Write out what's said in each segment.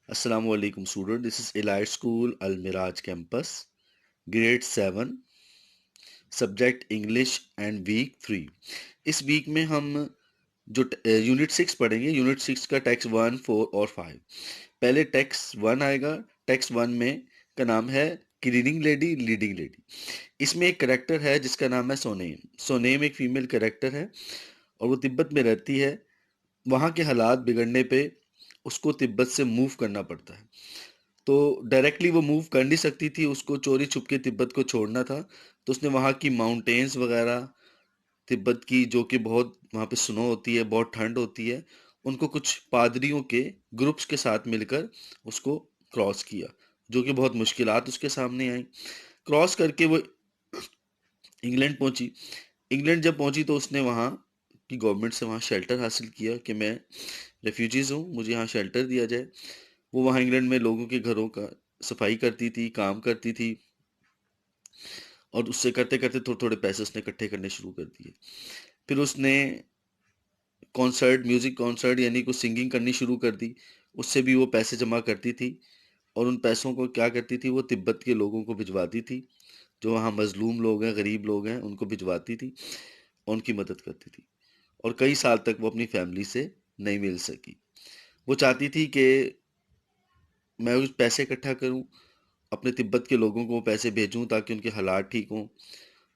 Assalamu alaikum student. This is Elite School Al Miraj campus, grade 7, subject English and week 3. इस week में हम जो unit 6 पढ़ेंगे, unit 6 का टेक्स्ट 1, 4 और 5। पहले टेक्स्ट 1 आएगा। टेक्स्ट 1 में का नाम है क्लीनिंग लेडी लीडिंग लेडी। इसमें एक करेक्टर है जिसका नाम है सोनेम। सोनेम एक फीमेल करेक्टर है और वो तिब्बत में रहती है। वहाँ के हालात बिगड़ने पे उसको तिब्बत से मूव करना पड़ता है। तो डायरेक्टली वो मूव कर नहीं सकती थी, उसको चोरी छुप के तिब्बत को छोड़ना था। तो उसने वहाँ की माउंटेन्स वगैरह तिब्बत की, जो कि बहुत वहाँ पे स्नो होती है, बहुत ठंड होती है, उनको कुछ पादरियों के ग्रुप्स के साथ मिलकर उसको क्रॉस किया, जो कि बहुत मुश्किलात उसके सामने आई। क्रॉस करके वो इंग्लैंड पहुंची। इंग्लैंड जब पहुंची तो उसने वहाँ की गवर्नमेंट से वहाँ शेल्टर हासिल किया कि मैं रेफ्यूजीज हूँ, मुझे यहाँ शेल्टर दिया जाए। वो वहाँ इंग्लैंड में लोगों के घरों का सफाई करती थी, काम करती थी, और उससे करते करते थोड़े थोड़े पैसे उसने इकट्ठे करने शुरू कर दिए। फिर उसने कॉन्सर्ट, म्यूजिक कॉन्सर्ट यानी कुछ सिंगिंग करनी शुरू कर दी। उससे भी वो पैसे जमा करती थी और उन पैसों को क्या करती थी, वो तिब्बत के लोगों को भिजवाती थी, जो वहाँ मजलूम लोग हैं, गरीब लोग हैं, उनको भिजवाती थी और उनकी मदद करती थी। और कई साल तक वो अपनी फैमिली से नहीं मिल सकी। वो चाहती थी कि मैं कुछ पैसे इकट्ठा करूं, अपने तिब्बत के लोगों को पैसे भेजूं ताकि उनके हालात ठीक हों।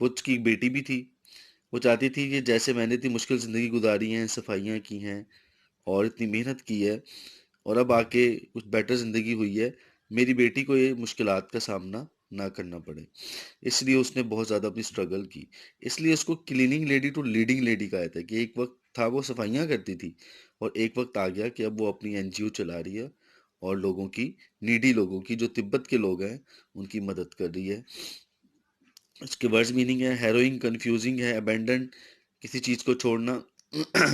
वो उसकी एक बेटी भी थी। वो चाहती थी कि जैसे मैंने इतनी मुश्किल ज़िंदगी गुजारी है, सफाइयाँ की हैं और इतनी मेहनत की है, और अब आके कुछ बेटर ज़िंदगी हुई है, मेरी बेटी को ये मुश्किलात का सामना ना करना पड़े। इसलिए उसने बहुत ज़्यादा अपनी स्ट्रगल की। इसलिए उसको cleaning lady to leading lady कहा जाता है कि एक वक्त था वो सफाइयाँ करती थी और एक वक्त आ गया कि अब वो अपनी एनजीओ चला रही है और लोगों की, नीडी लोगों की, जो तिब्बत के लोग हैं, उनकी मदद कर रही है। इसके वर्ड्स मीनिंग है हैरोइंग, कंफ्यूजिंग है, अबेंडन, किसी चीज़ को छोड़ना।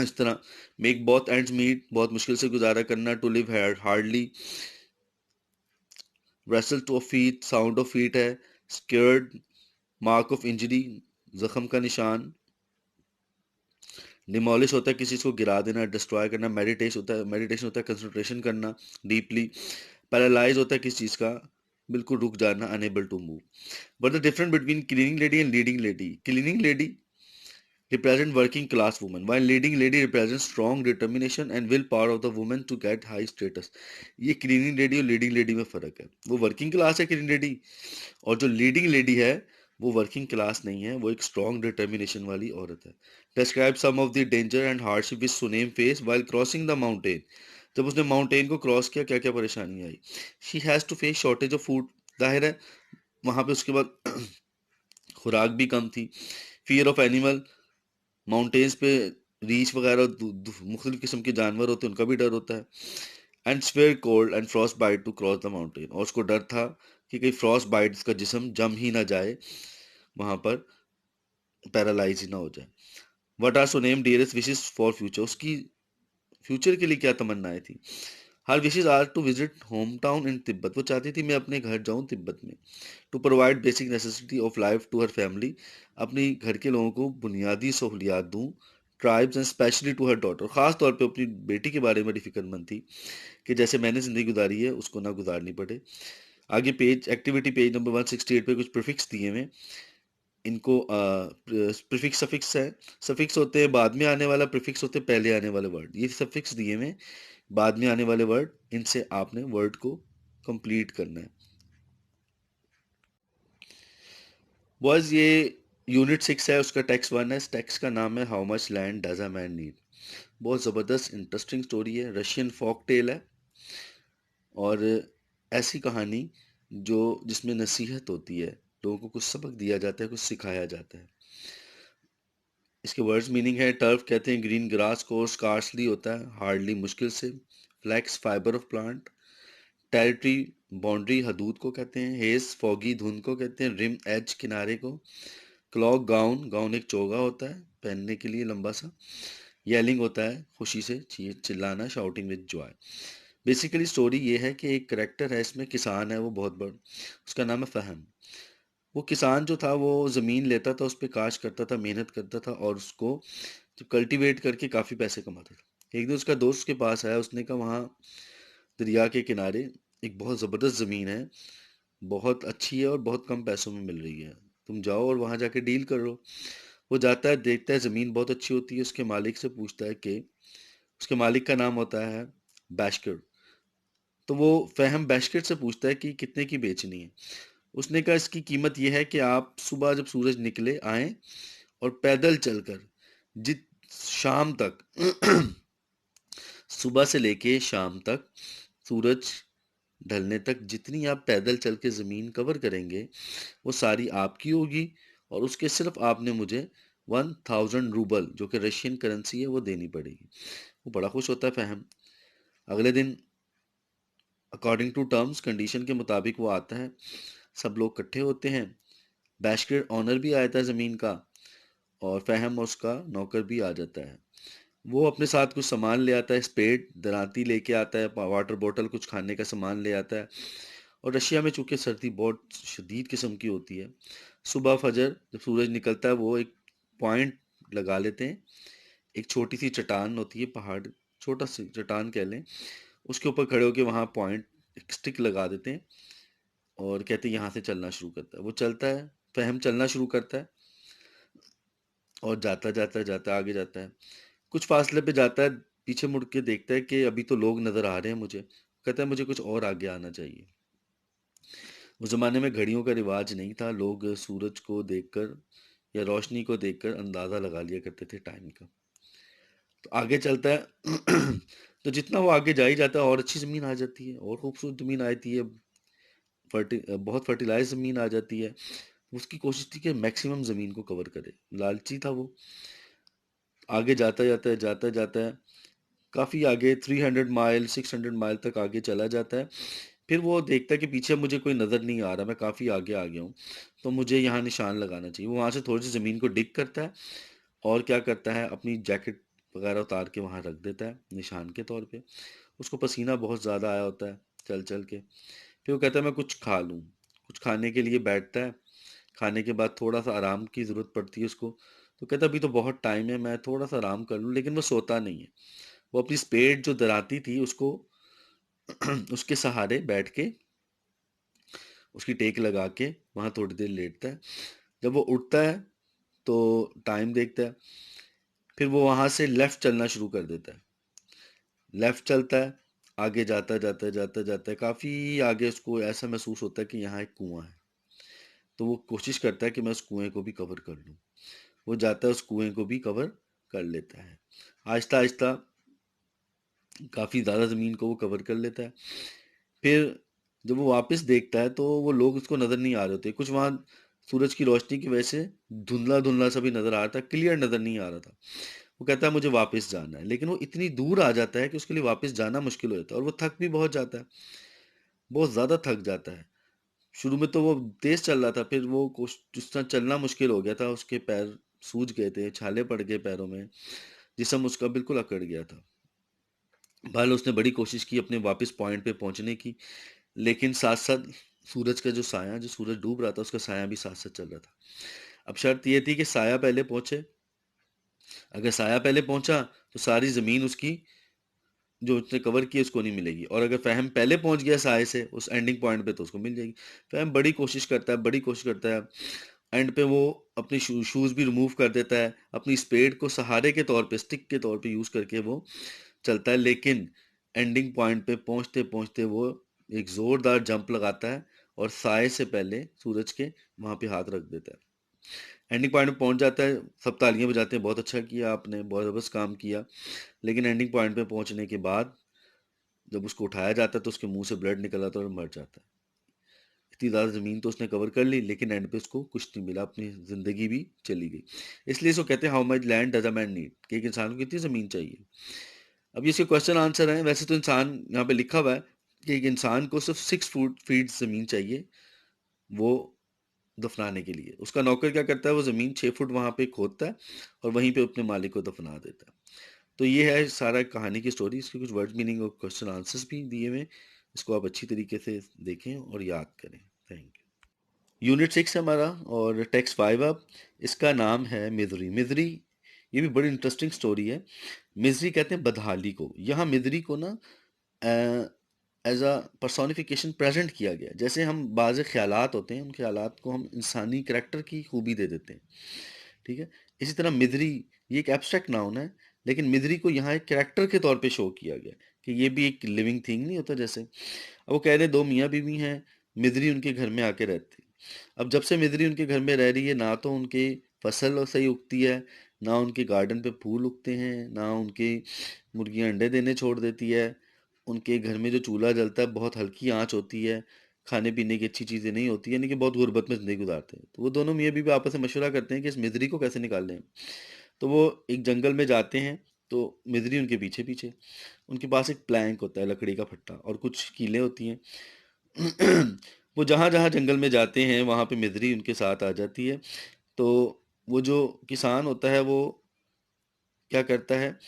इस तरह मेक बोथ एंड्स मीट, बहुत मुश्किल से गुजारा करना। To live hardly, wrestle to feet, sound of feet है। स्केर्ड, मार्क ऑफ इंजरी, जख्म का निशान। डिमोलिश होता है किसी चीज़ को गिरा देना, डिस्ट्रॉय करना। मेडिटेशन होता है कंसंट्रेशन करना डीपली। पैरालाइज होता है किसी चीज़ का बिल्कुल रुक जाना, unable to move. But the difference between cleaning lady and leading lady, cleaning lady represent working class woman, while leading lady represents strong determination and will power of the woman to get high status. ये cleaning lady और leading lady में फ़र्क है। वो working class है cleaning lady, और जो leading lady है वो वर्किंग क्लास नहीं है, वो एक स्ट्रॉन्ग डिटर्मिनेशन वाली औरत है। Describe some of the danger and hardship which Sunem face while crossing the mountain. जब उसने माउंटेन को क्रॉस किया, क्या क्या परेशानी आई। She has to face shortage of food, जाहिर है वहाँ पे उसके बाद खुराक भी कम थी। फियर ऑफ एनिमल, माउंटेन्स पे रीछ वगैरह मुख्तलिफ किस्म के जानवर होते हैं, उनका भी डर होता है। And severe cold and frostbite to cross the mountain, और उसको डर था कि कहीं फ्रॉस्ट बाइट इसका जिस्म जम ही ना जाए, वहां पर पैरालाइज ही ना हो जाए। What are Sunem dearest wishes for future, उसकी फ्यूचर के लिए क्या तमन्नाएं थी। Her wishes are to visit home town in Tibet, वो चाहती थी मैं अपने घर जाऊं तिब्बत में। To provide basic necessity of life to her family, अपनी घर के लोगों को बुनियादी सहूलियात दूं। Tribes and specially to her daughter, ख़ास तौर पे अपनी बेटी के बारे में फिक्रमंद थी कि जैसे मैंने ज़िंदगी गुजारी है उसको ना गुजारनी पड़े। आगे पेज, एक्टिविटी पेज नंबर 168 पे कुछ प्रीफिक्स दिए हुए। इनको प्रीफिक्स सफिक्स है। सफिक्स होते हैं बाद में आने वाला, प्रीफिक्स होते हैं पहले आने वाले वर्ड। ये सफिक्स दिए हुए बाद में आने वाले वर्ड, इनसे आपने वर्ड को कंप्लीट करना है। बॉयज, ये यूनिट 6 है, उसका टेक्स्ट 1 है। टेक्स्ट का नाम है how much land does a man need. बहुत ज़बरदस्त इंटरेस्टिंग स्टोरी है, रशियन फोक टेल है, और ऐसी कहानी जो जिसमें नसीहत होती है, लोगों को कुछ सबक दिया जाता है, कुछ सिखाया जाता है। इसके वर्ड्स मीनिंग है टर्फ कहते हैं ग्रीन ग्रास को, स्कार्सली होता है हार्डली मुश्किल से, flax fibre of plant, territory boundary हदूद को कहते हैं, हेज फॉगी धुंध को कहते हैं, रिम एज किनारे को, क्लॉक गाउन, गाउन एक चोगा होता है पहनने के लिए लंबा सा, येलिंग होता है खुशी से चिल्लाना, shouting with Joy. Basically story ये है कि एक करेक्टर है इसमें, किसान है वो बहुत बड़ा, उसका नाम है फहम। वो किसान जो था वो ज़मीन लेता था, उस पर काश करता था, मेहनत करता था, और उसको जब कल्टीवेट करके काफ़ी पैसे कमाता था। एक दिन उसका दोस्त के पास आया, उसने कहा वहाँ दरिया के किनारे एक बहुत ज़बरदस्त ज़मीन है, बहुत अच्छी है और बहुत कम पैसों में मिल रही है, तुम जाओ और वहाँ जाके डील करो। वो जाता है, देखता है ज़मीन बहुत अच्छी होती है, उसके मालिक से पूछता है कि उसके मालिक का नाम होता है बैशकर। तो वो फ़हम बैशकर से पूछता है कि कितने की बेचनी है। उसने कहा इसकी कीमत यह है कि आप सुबह जब सूरज निकले आएँ और पैदल चलकर जित शाम तक सुबह से लेके शाम तक सूरज ढलने तक जितनी आप पैदल चल के ज़मीन कवर करेंगे वो सारी आपकी होगी, और उसके सिर्फ आपने मुझे 1000 रूबल जो कि रशियन करेंसी है वो देनी पड़ेगी। वो बड़ा खुश होता है फ़हम। अगले दिन अकॉर्डिंग टू टर्म्स कंडीशन के मुताबिक वो आता है, सब लोग इकट्ठे होते हैं। बैशकर ऑनर भी आया था ज़मीन का, और फ़हम और उसका नौकर भी आ जाता है। वो अपने साथ कुछ सामान ले आता है, स्पेड दराती लेके आता है, वाटर बोतल, कुछ खाने का सामान ले आता है। और रशिया में चूंकि सर्दी बहुत शदीद किस्म की होती है, सुबह फजर जब सूरज निकलता है वो एक पॉइंट लगा लेते हैं। एक छोटी सी चट्टान होती है, पहाड़, छोटा सी चट्टान कह लें, उसके ऊपर खड़े होकर वहाँ पॉइंट एक स्टिक लगा देते हैं और कहते हैं यहाँ से चलना शुरू करता है। वो चलता है, फहम चलना शुरू करता है और जाता जाता जाता आगे जाता है। कुछ फासले पे जाता है, पीछे मुड़ के देखता है कि अभी तो लोग नजर आ रहे हैं मुझे। कहता है मुझे कुछ और आगे आना चाहिए। उस जमाने में घड़ियों का रिवाज नहीं था, लोग सूरज को देखकर या रोशनी को देखकर अंदाजा लगा लिया करते थे टाइम का। तो आगे चलता है तो जितना वो आगे जा ही जाता है और अच्छी जमीन आ जाती है और खूबसूरत जमीन आती है, बहुत फर्टिलाइज जमीन आ जाती है। उसकी कोशिश थी कि मैक्सिमम जमीन को कवर करे, लालची था वो। आगे जाता जाता है, जाता जाता है, काफ़ी आगे 300 माइल 600 माइल तक आगे चला जाता है। फिर वो देखता है कि पीछे मुझे कोई नज़र नहीं आ रहा, मैं काफ़ी आगे आ गया हूँ, तो मुझे यहाँ निशान लगाना चाहिए। वो वहाँ से थोड़ी सी ज़मीन को डिग करता है और क्या करता है, अपनी जैकेट वगैरह उतार के वहाँ रख देता है निशान के तौर पे। उसको पसीना बहुत ज़्यादा आया होता है चल चल के। फिर वो कहता है मैं कुछ खा लूँ। कुछ खाने के लिए बैठता है। खाने के बाद थोड़ा सा आराम की ज़रूरत पड़ती है उसको। तो कहता है अभी तो बहुत टाइम है, मैं थोड़ा सा आराम कर लूँ, लेकिन वो सोता नहीं है। वो अपनी स्पेड जो दराती थी उसको उसके सहारे बैठ के उसकी टेक लगा के वहाँ थोड़ी देर लेटता है। जब वो उठता है तो टाइम देखता है, फिर वो वहाँ से लेफ्ट चलना शुरू कर देता है। लेफ्ट चलता है, आगे जाता जाता जाता जाता है, काफ़ी आगे उसको ऐसा महसूस होता है कि यहाँ एक कुआं है। तो वो कोशिश करता है कि मैं उस कुएं को भी कवर कर लूँ। वो जाता है, उस कुएं को भी कवर कर लेता है। आहिस्ता आहिस्ता काफ़ी ज़्यादा ज़मीन को वो कवर कर लेता है। फिर जब वो वापस देखता है तो वो लोग उसको नज़र नहीं आ रहे होते। कुछ वहाँ सूरज की रोशनी की वजह से धुंधला-धुंधला सा भी नज़र आ रहा था, क्लियर नज़र नहीं आ रहा था। वो कहता है मुझे वापस जाना है, लेकिन वो इतनी दूर आ जाता है कि उसके लिए वापस जाना मुश्किल हो जाता है और वो थक भी बहुत जाता है, बहुत ज़्यादा थक जाता है। शुरू में तो वो तेज़ चल रहा था, फिर वो जिस तरह चलना मुश्किल हो गया था, उसके पैर सूज गए थे, छाले पड़ गए पैरों में, जिस्म उसका बिल्कुल अकड़ गया था। बहरहाल उसने बड़ी कोशिश की अपने वापस पॉइंट पे पहुंचने की, लेकिन साथ साथ सूरज का जो साया, जो सूरज डूब रहा था उसका साया भी साथ साथ चल रहा था। अब शर्त ये थी कि साया पहले पहुंचे। अगर साया पहले पहुंचा तो सारी जमीन उसकी जो उसने कवर की उसको नहीं मिलेगी, और अगर फहम पहले पहुंच गया साये से उस एंडिंग पॉइंट पे तो उसको मिल जाएगी। फहम बड़ी कोशिश करता है, बड़ी कोशिश करता है। एंड पे वो अपनी शूज भी रिमूव कर देता है, अपनी स्पेड को सहारे के तौर पे, स्टिक के तौर पे यूज करके वो चलता है, लेकिन एंडिंग पॉइंट पे पहुंचते पहुंचते वो एक जोरदार जंप लगाता है और साए से पहले सूरज के वहां पे हाथ रख देता है। एंडिंग पॉइंट पे पहुंच जाता है, सब तालियां बजाते हैं, बहुत अच्छा किया आपने, बहुत जबरदस्त काम किया। लेकिन एंडिंग पॉइंट पे पहुंचने के बाद जब उसको उठाया जाता है तो उसके मुंह से ब्लड निकल आता है और मर जाता है। इतनी ज़्यादा ज़मीन तो उसने कवर कर ली, लेकिन एंड पे उसको कुछ नहीं मिला, अपनी ज़िंदगी भी चली गई। इसलिए इसको कहते हैं how much land does a man need, कि एक इंसान को कितनी ज़मीन चाहिए। अब ये इसके क्वेश्चन आंसर है। वैसे तो इंसान यहाँ पे लिखा हुआ है कि एक इंसान को सिर्फ 6 फीट ज़मीन चाहिए वो दफनाने के लिए। उसका नौकर क्या करता है, वो ज़मीन 6 फुट वहाँ पे खोदता है और वहीं पे अपने मालिक को दफना देता है। तो ये है सारा कहानी की स्टोरी। इसके कुछ वर्ड मीनिंग और क्वेश्चन आंसर्स भी दिए हुए हैं। इसको आप अच्छी तरीके से देखें और याद करें। Thank you. यूनिट 6 है हमारा और टेक्स्ट 5 अब। इसका नाम है मिजरी। मिजरी ये भी बड़ी इंटरेस्टिंग स्टोरी है। मिजरी कहते हैं बदहाली को। यहाँ मिजरी को ना एज अ पर्सोनिफिकेशन प्रेजेंट किया गया। जैसे हम बाज़ ख्यालात होते हैं, उन ख्यालात को हम इंसानी करैक्टर की खूबी दे देते हैं, ठीक है। इसी तरह मिदरी, ये एक एब्स्ट्रैक्ट नाउन है, लेकिन मिदरी को यहाँ एक करैक्टर के तौर पे शो किया गया कि ये भी एक लिविंग थिंग नहीं होता। जैसे अब वो कह रहे दो मियाँ बीवी हैं, मिदरी उनके घर में आके रहती। अब जब से मिदरी उनके घर में रह रही है, ना तो उनकी फसल और सही उगती है, ना उनके गार्डन पे फूल उगते हैं, ना उनकी मुर्गियाँ अंडे देने छोड़ देती है। उनके घर में जो चूल्हा जलता है बहुत हल्की आंच होती है, खाने पीने की अच्छी चीज़ें नहीं होती, यानी कि बहुत गुर्बत में ज़िंदगी गुजारते हैं। तो वो दोनों मियाँ बीवी आपस में मशवरा करते हैं कि इस मिदरी को कैसे निकाल लें। तो वो एक जंगल में जाते हैं, तो मिदरी उनके पीछे पीछे। उनके पास एक प्लैंक होता है, लकड़ी का फट्टा, और कुछ कीलें होती हैं। वो जहाँ जहाँ जंगल में जाते हैं वहाँ पे मिदरी उनके साथ आ जाती है। तो वो जो किसान होता है वो क्या करता है,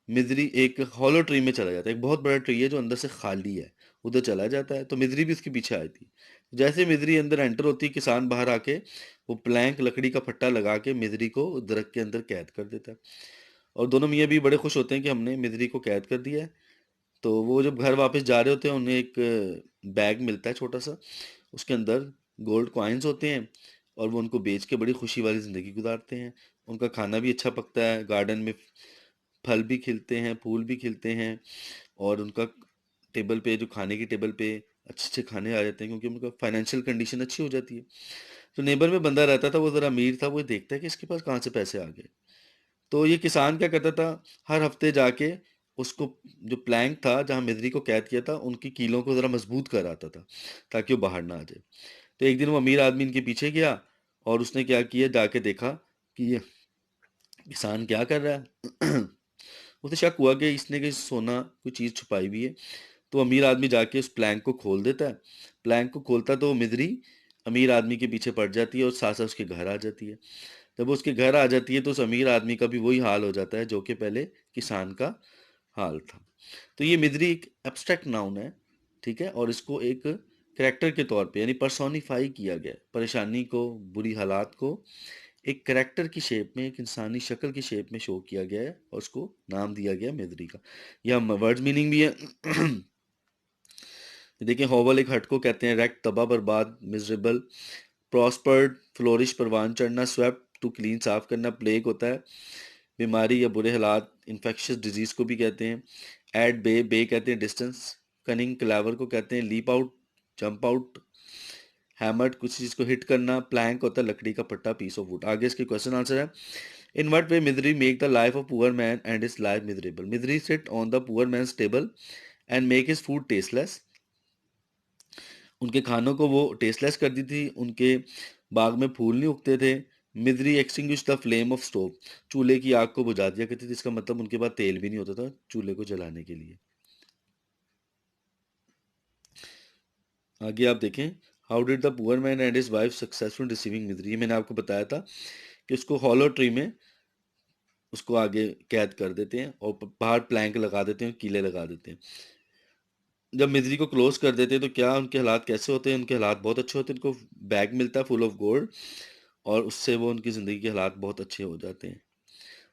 मिदरी एक हॉलो ट्री में चला जाता है, एक बहुत बड़ा ट्री है जो अंदर से खाली है, उधर चला जाता है। तो मिदरी भी उसके पीछे आई थी। जैसे मिदरी अंदर एंटर होती है, किसान बाहर आके वो प्लैंक लकड़ी का फट्टा लगा के मिदरी को दरख्त के अंदर कैद कर देता है। और दोनों मियाँ भी बड़े खुश होते हैं कि हमने मिदरी को कैद कर दिया है। तो वो जब घर वापस जा रहे होते हैं, उन्हें एक बैग मिलता है छोटा सा, उसके अंदर गोल्ड कॉइन्स होते हैं, और वो उनको बेच के बड़ी खुशी वाली ज़िंदगी गुजारते हैं। उनका खाना भी अच्छा पकता है, गार्डन में फल भी खिलते हैं, फूल भी खिलते हैं, और उनका टेबल पे, जो खाने की टेबल पे अच्छे अच्छे खाने आ जाते हैं, क्योंकि उनका फाइनेंशियल कंडीशन अच्छी हो जाती है। जो नेबर में बंदा रहता था वो ज़रा अमीर था, वो देखता है कि इसके पास कहाँ से पैसे आ गए। तो ये किसान क्या करता था, हर हफ्ते जाके उसको, जो प्लैंक था जहाँ मिदरी को कैद किया था, उनकी कीलों को ज़रा मजबूत कर आता था ताकि वो बाहर ना आ जाए। तो एक दिन वो अमीर आदमी इनके पीछे गया, और उसने क्या किया, जाके देखा कि ये किसान क्या कर रहा है। उसे शक हुआ कि इसने कोई सोना, कोई चीज़ छुपाई हुई है। तो अमीर आदमी जाके उस प्लैंक को खोल देता है। प्लैंक को खोलता तो वो मिदरी अमीर आदमी के पीछे पड़ जाती है और साथ साथ उसके घर आ जाती है। जब वो उसके घर आ जाती है तो उस अमीर आदमी का भी वही हाल हो जाता है जो कि पहले किसान का हाल था। तो ये मिदरी एक एब्स्ट्रैक्ट नाउन है, ठीक है, और इसको एक करेक्टर के तौर पे यानी पर्सोनिफाई किया गया है। परेशानी को, बुरी हालात को एक करेक्टर की शेप में, एक इंसानी शक्ल की शेप में शो किया गया है, और उसको नाम दिया गया मिदरी का। यह वर्ड मीनिंग भी है। देखिए, होवल एक हट को कहते हैं, रैक तबाह बर्बाद, मिजरेबल, प्रॉस्पर्ड फ्लोरिश परवान चढ़ना, स्वेप्ट टू क्लीन साफ करना, प्लेग होता है बीमारी या बुरे हालात, इन्फेक्शियस डिजीज को भी कहते हैं। एट बे, बे कहते हैं डिस्टेंस, कनिंग क्लेवर को कहते हैं leap out, jump out, hammered कुछ चीज को हिट करना, प्लैंक होता है लकड़ी का पट्टा, पीस ऑफ वुड। आगे इसके क्वेश्चन आंसर है, in what way misery make the life of poor man and his life miserable. Misery sit on the poor man's table and make his food tasteless. उनके खानों को वो tasteless कर दी थी, उनके बाग में फूल नहीं उगते थे। Misery extinguish the flame of stove, चूल्हे की आग को बुझा दिया करती थी। इसका मतलब उनके पास तेल भी नहीं होता था चूल्हे को जलाने के लिए। आगे आप देखें, how did the poor man and his wife successful receiving misery. ये मैंने आपको बताया था कि उसको हॉलो ट्री में उसको आगे कैद कर देते हैं और बाहर प्लैंक लगा देते हैं, कीले लगा देते हैं। जब मिजरी को क्लोज कर देते हैं तो क्या उनके हालात कैसे होते हैं, उनके हालात बहुत अच्छे होते हैं। उनको बैग मिलता है फुल ऑफ गोल्ड, और उससे वो उनकी ज़िंदगी के हालात बहुत अच्छे हो जाते हैं।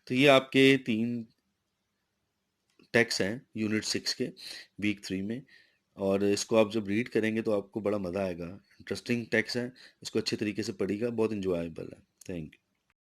तो ये आपके 3 टेक्स्ट हैं यूनिट 6 के, वीक 3 में। और इसको आप जब रीड करेंगे तो आपको बड़ा मज़ा आएगा। इंटरेस्टिंग टेक्स्ट है, इसको अच्छे तरीके से पढ़िएगा, बहुत इंजॉयबल है। Thank you.